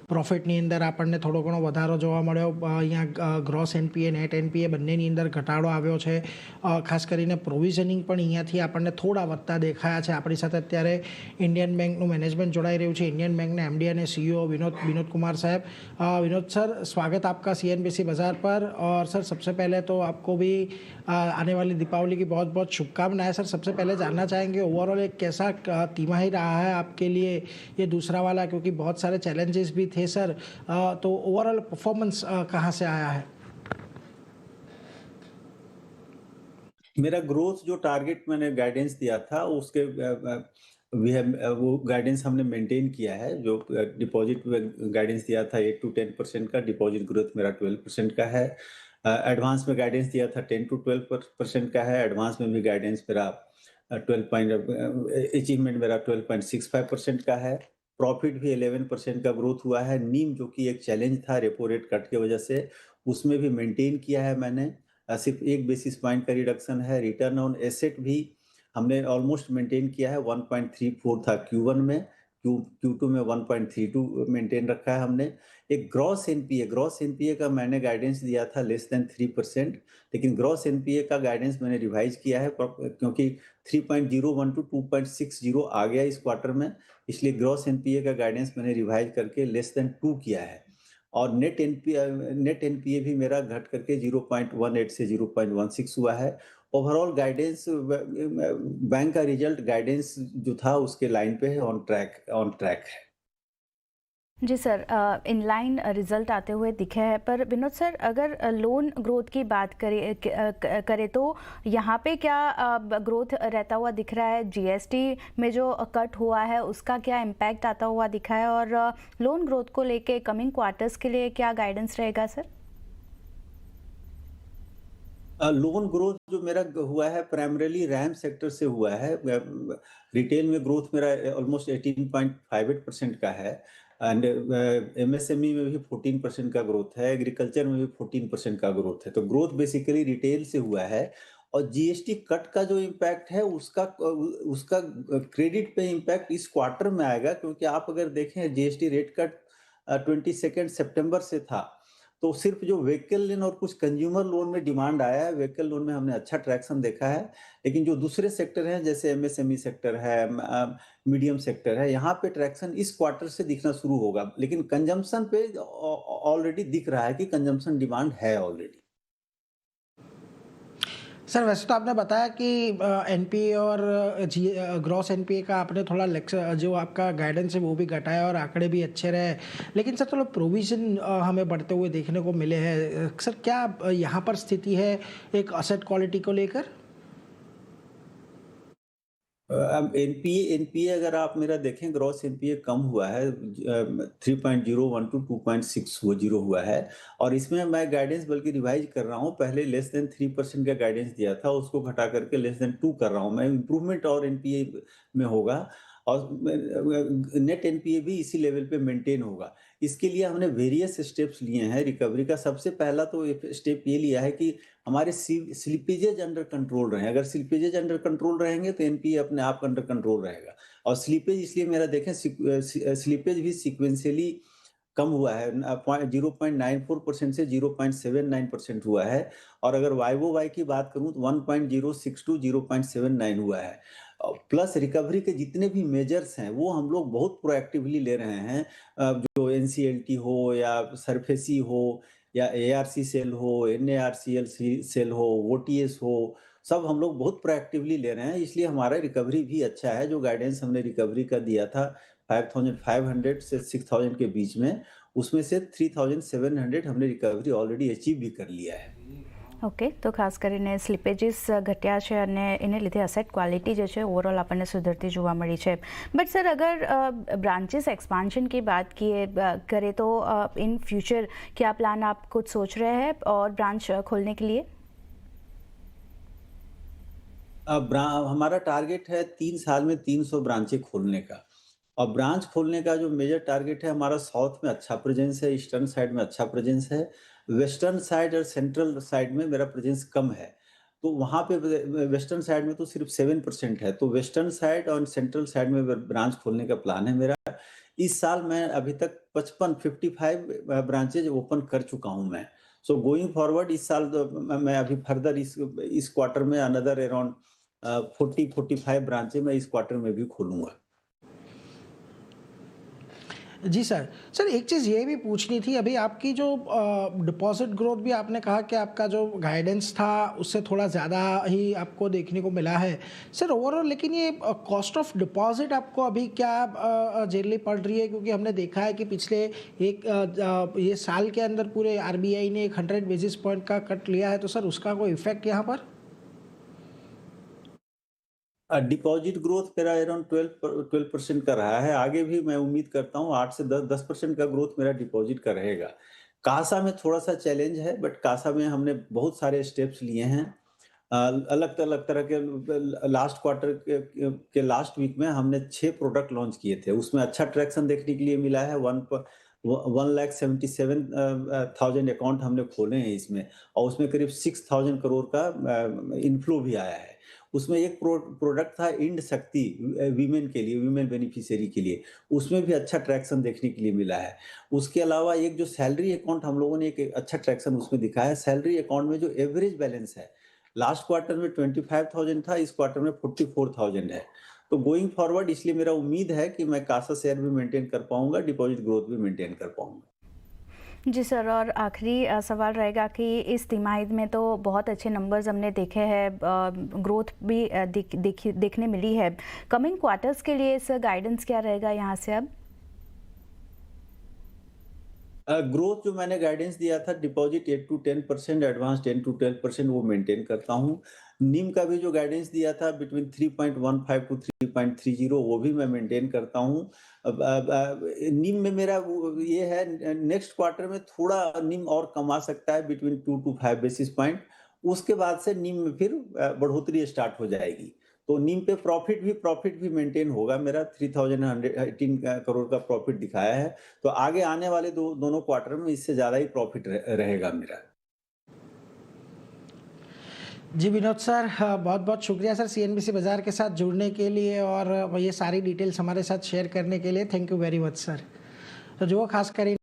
પ્રોફિટની અંદર આપણને થોડો ઘણો વધારો જોવા મળ્યો. અહીંયા ગ્રોસ એનપીએ નેટ એનપીએ બંનેની અંદર ઘટાડો આવ્યો છે. ખાસ કરીને પ્રોવિઝનિંગ પણ અહીંયાથી આપણને થોડા વધતા દેખાયા છે. આપણી સાથે અત્યારે इंडियन बैंकનું मैनेजमेंट जोड़ाई रही है. इंडियन बैंक ने एमडी और सीईओ विनोद कुमार साहब. विनोद सर, स्वागत आपका सीएनबीसी बाज़ार पर. और सर, सबसे पहले तो आपको भी आने वाली दीपावली की बहुत बहुत शुभकामनाएं. सर, सबसे पहले जानना चाहेंगे ओवरऑल एक कैसा तिमाही रहा है आपके लिए ये दूसरा वाला, क्योंकि बहुत सारे चैलेंजेस भी थे सर. तो ओवरऑल परफॉर्मेंस कहाँ से आया है? मेरा ग्रोथ जो टारगेट मैंने गाइडेंस दिया था उसके वो गाइडेंस हमने मेंटेन किया है. जो डिपॉजिट गाइडेंस दिया था 8 to 10% का, डिपॉजिट ग्रोथ मेरा 12% का है. एडवांस में गाइडेंस दिया था 10 to 12% का है. एडवांस में भी गाइडेंस मेरा अचीवमेंट मेरा 12.65% का है. प्रॉफिट भी 11% का ग्रोथ हुआ है. नीम जो कि एक चैलेंज था रेपो रेट कट की वजह से, उसमें भी मेंटेन किया है मैंने. सिर्फ 1 बेसिस पॉइंट का रिडक्शन है. रिटर्न ऑन एसेट भी हमने ऑलमोस्ट मेंटेन किया है. 1.34 था Q1 में, Q2 में 1.32 मेंटेन रखा है हमने. एक ग्रॉस एनपीए का मैंने गाइडेंस दिया था लेस देन 3%, लेकिन ग्रॉस एनपीए का गाइडेंस मैंने रिवाइज किया है क्योंकि 3.01 to 2.60 आ गया इस क्वार्टर में, इसलिए ग्रॉस एनपीए का गाइडेंस मैंने रिवाइज करके लेस देन 2 किया है. और नेट एनपीए भी मेरा घट करके 0.18 से 0.16 हुआ है. ओवरऑल गाइडेंस बैंक का रिजल्ट गाइडेंस जो था उसके लाइन पे है, ऑन ट्रैक है. जी सर, इन लाइन रिजल्ट आते हुए दिखे हैं. पर विनोद सर, अगर लोन ग्रोथ की बात करें तो यहाँ पे क्या ग्रोथ रहता हुआ दिख रहा है? जीएसटी में जो कट हुआ है उसका क्या इम्पैक्ट आता हुआ दिखा है? और लोन ग्रोथ को लेके कमिंग क्वार्टर्स के लिए क्या गाइडेंस रहेगा सर? लोन ग्रोथ जो मेरा हुआ है प्राइमरीली रैम सेक्टर से हुआ है. रिटेल में ग्रोथ मेरा ऑलमोस्ट 18.58% का है. एंड एमएसएमई में भी 14% का ग्रोथ है. एग्रीकल्चर में भी 14% का ग्रोथ है. तो ग्रोथ बेसिकली रिटेल से हुआ है. और जीएसटी कट का जो इम्पैक्ट है उसका क्रेडिट पे इम्पैक्ट इस क्वार्टर में आएगा, क्योंकि आप अगर देखें जीएसटी रेट कट 22 सितंबर से था. तो सिर्फ जो व्हीकल लोन और कुछ कंज्यूमर लोन में डिमांड आया है, व्हीकल लोन में हमने अच्छा ट्रैक्शन देखा है. लेकिन जो दूसरे सेक्टर हैं जैसे एमएसएमई सेक्टर है, मीडियम सेक्टर है, यहाँ पे ट्रैक्शन इस क्वार्टर से दिखना शुरू होगा. लेकिन कंजम्पशन पे ऑलरेडी दिख रहा है कि कंजम्पशन डिमांड है ऑलरेडी. सर, वैसे तो आपने बताया कि एनपीए और ग्रॉस एनपीए का आपने थोड़ा जो आपका गाइडेंस है वो भी घटाया और आंकड़े भी अच्छे रहे. लेकिन सर, थोड़ा प्रोविज़न हमें बढ़ते हुए देखने को मिले हैं. सर, क्या यहाँ पर स्थिति है एक असेट क्वालिटी को लेकर? अब एनपीए अगर आप मेरा देखें, ग्रॉस एनपीए कम हुआ है. 3.01 to 2.60 हुआ है. और इसमें मैं गाइडेंस बल्कि रिवाइज कर रहा हूँ. पहले लेस देन 3% का गाइडेंस दिया था, उसको घटा करके लेस देन 2 कर रहा हूँ मैं. इम्प्रूवमेंट और एनपीए में होगा और नेट एनपीए भी इसी लेवल पे मेंटेन होगा. इसके लिए हमने वेरियस स्टेप्स लिए हैं रिकवरी का. सबसे पहला तो स्टेप ये लिया है कि हमारे स्लिपेजेज अंडर कंट्रोल रहे. अगर स्लिपेजेज अंडर कंट्रोल रहेंगे तो एनपीए अपने आप अंडर कंट्रोल रहेगा. और स्लिपेज इसलिए मेरा देखें, स्लिपेज भी सीक्वेंशियली कम हुआ है. 0.94% से 0.79% हुआ है. और अगर वाई की बात करूं तो 1.06 to 0.79 हुआ है. प्लस रिकवरी के जितने भी मेजर्स हैं वो हम लोग बहुत प्रोएक्टिवली ले रहे हैं. जो एनसीएलटी हो या सरफेसी हो या एआरसी सेल हो, एनएआरसीएल सेल हो, ओटीएस हो, सब हम लोग बहुत प्रोएक्टिवली ले रहे हैं. इसलिए हमारा रिकवरी भी अच्छा है. जो गाइडेंस हमने रिकवरी का दिया था 5500 से 6000 के बीच में, उसमें से 3700 हमने रिकवरी ऑलरेडी अचीव भी कर लिया है. ओके, तो खास કરીને સ્લિપેજીસ ઘટ્યા છે અને એને લીધે અસેટ ક્વોલિટી જે છે ઓવરઓલ આપણને સુધરતી જોવા મળી છે. બટ સર, અગર ब्रांचेस एक्सपांशन की बात करें तो इन फ्यूचर क्या प्लान आप कुछ सोच रहे हैं और ब्रांच खोलने के लिए? हमारा टारगेट है 3 साल में 300 ब्रांचें खोलने का. और ब्रांच खोलने का जो मेजर टारगेट है, हमारा साउथ में अच्छा प्रेजेंस है, ईस्टर्न साइड में अच्छा प्रेजेंस है, वेस्टर्न साइड और सेंट्रल साइड में मेरा प्रेजेंस कम है. तो वहाँ पे वेस्टर्न साइड में तो सिर्फ 7% है. तो वेस्टर्न साइड और सेंट्रल साइड में ब्रांच खोलने का प्लान है मेरा. इस साल मैं अभी तक 55 ब्रांचेज ओपन कर चुका हूं मैं। सो गोइंग फॉरवर्ड इस साल मैं अभी फर्दर इस क्वार्टर में अनदर अराउंड 40-45 ब्रांचेज मैं इस क्वार्टर में भी खोलूंगा। जी सर। सर एक चीज़ ये भी पूछनी थी, अभी आपकी जो डिपॉजिट ग्रोथ भी आपने कहा कि आपका जो गाइडेंस था उससे थोड़ा ज़्यादा ही आपको देखने को मिला है सर ओवरऑल, लेकिन ये कॉस्ट ऑफ डिपॉजिट आपको अभी क्या झेलनी पड़ रही है? क्योंकि हमने देखा है कि पिछले ये साल के अंदर पूरे आरबीआई ने 100 बेसिस पॉइंट का कट लिया है, तो सर उसका कोई इफेक्ट यहाँ पर? डिपॉजिट ग्रोथ मेरा अराउंड 12% का रहा है। आगे भी मैं उम्मीद करता हूँ 8 से 10% का ग्रोथ मेरा डिपॉजिट का रहेगा। कासा में थोड़ा सा चैलेंज है, बट कासा में हमने बहुत सारे स्टेप्स लिए हैं। अलग अलग तरह के लास्ट क्वार्टर के लास्ट वीक में हमने 6 प्रोडक्ट लॉन्च किए थे, उसमें अच्छा ट्रैक्शन देखने के लिए मिला है। 1,77,000 अकाउंट हमने खोले हैं इसमें, और उसमें करीब 6,000 करोड़ का इनफ्लो भी आया है। उसमें एक प्रोडक्ट था इंड शक्ति वीमेन के लिए, वीमेन बेनिफिशियरी के लिए, उसमें भी अच्छा ट्रैक्शन देखने के लिए मिला है। उसके अलावा एक जो सैलरी अकाउंट हम लोगों ने एक अच्छा ट्रैक्शन उसमें दिखाया है। सैलरी अकाउंट में जो एवरेज बैलेंस है लास्ट क्वार्टर में 25,000 था, इस क्वार्टर में 44,000 है। तो गोइंग फॉरवर्ड इसलिए मेरा उम्मीद है कि मैं कासा शेयर भी मेंटेन कर पाऊंगा, डिपॉजिट ग्रोथ भी मेंटेन कर पाऊंगा। जी सर, और आखिरी सवाल रहेगा कि इस तिमाही में तो बहुत अच्छे नंबर्स हमने देखे हैं, ग्रोथ भी देखने मिली है। कमिंग क्वार्टर्स के लिए सर गाइडेंस क्या रहेगा यहाँ से अब? ग्रोथ जो मैंने गाइडेंस दिया था, डिपॉजिट 8 to 10%, एडवांस 10 to 12%, वो मेंटेन करता हूँ। निम का भी जो गाइडेंस दिया था बिटवीन 3.15 to 3.30, वो भी मैं मेंटेन करता हूँ। निम में मेरा ये है, नेक्स्ट क्वार्टर में थोड़ा निम और कम आ सकता है बिटवीन 2 to 5 बेसिस पॉइंट। उसके बाद से निम में फिर बढ़ोतरी स्टार्ट हो जाएगी। तो नीम पे प्रॉफिट भी मेंटेन होगा मेरा। 3,118 करोड़ का प्रॉफिट दिखाया है, तो आगे आने वाले दोनों क्वार्टर में इससे ज्यादा ही प्रॉफिट रहेगा मेरा। जी विनोद सर, बहुत बहुत शुक्रिया सर सीएनबीसी बाज़ार के साथ जुड़ने के लिए और ये सारी डिटेल्स हमारे साथ शेयर करने के लिए। Thank you very much sir. तो जो खास कर